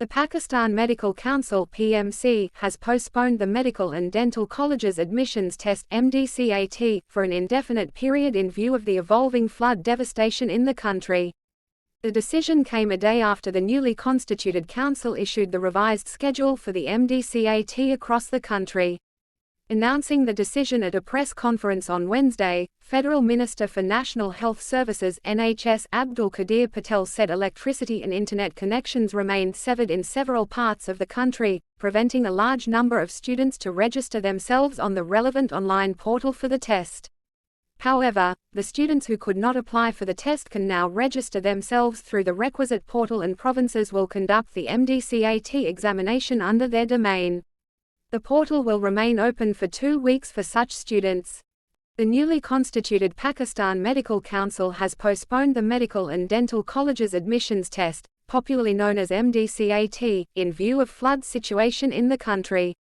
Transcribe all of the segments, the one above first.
The Pakistan Medical Council (PMC) has postponed the Medical and Dental Colleges Admissions Test (Mdcat) for an indefinite period in view of the evolving flood devastation in the country. The decision came a day after the newly constituted council issued the revised schedule for the Mdcat across the country. Announcing the decision at a press conference on Wednesday, Federal Minister for National Health Services (NHS) Abdul Qadir Patel said electricity and internet connections remained severed in several parts of the country, preventing a large number of students to register themselves on the relevant online portal for the test. However, the students who could not apply for the test can now register themselves through the requisite portal, and provinces will conduct the Mdcat examination under their domain. The portal will remain open for 2 weeks for such students. The newly constituted Pakistan Medical Council has postponed the Medical and Dental Colleges Admissions Test, popularly known as Mdcat, in view of flood situation in the country.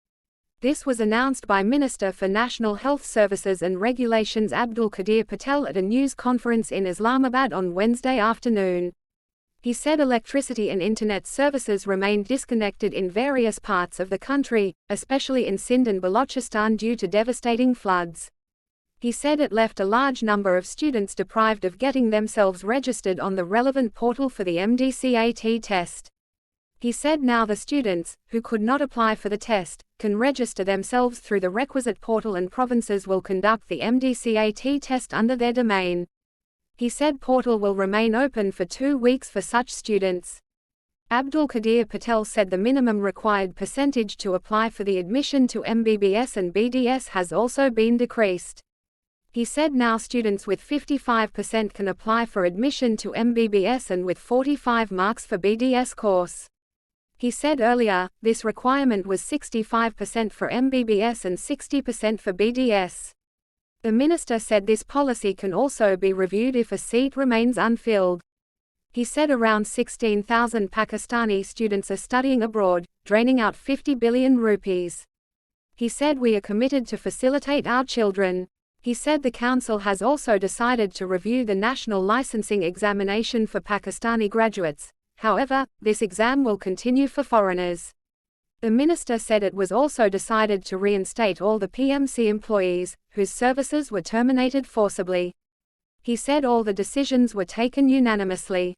This was announced by Minister for National Health Services and Regulations Abdul Qadir Patel at a news conference in Islamabad on Wednesday afternoon. He said electricity and internet services remained disconnected in various parts of the country, especially in Sindh and Balochistan due to devastating floods. He said it left a large number of students deprived of getting themselves registered on the relevant portal for the Mdcat test. He said now the students, who could not apply for the test, can register themselves through the requisite portal, and provinces will conduct the Mdcat test under their domain. He said portal will remain open for 2 weeks for such students. Abdul Qadir Patel said the minimum required percentage to apply for the admission to MBBS and BDS has also been decreased. He said now students with 55% can apply for admission to MBBS and with 45 marks for BDS course. He said earlier, this requirement was 65% for MBBS and 60% for BDS. The minister said this policy can also be reviewed if a seat remains unfilled. He said around 16,000 Pakistani students are studying abroad, draining out 50 billion rupees. He said we are committed to facilitate our children. He said the council has also decided to review the national licensing examination for Pakistani graduates. However, this exam will continue for foreigners. The minister said it was also decided to reinstate all the PMC employees, whose services were terminated forcibly. He said all the decisions were taken unanimously.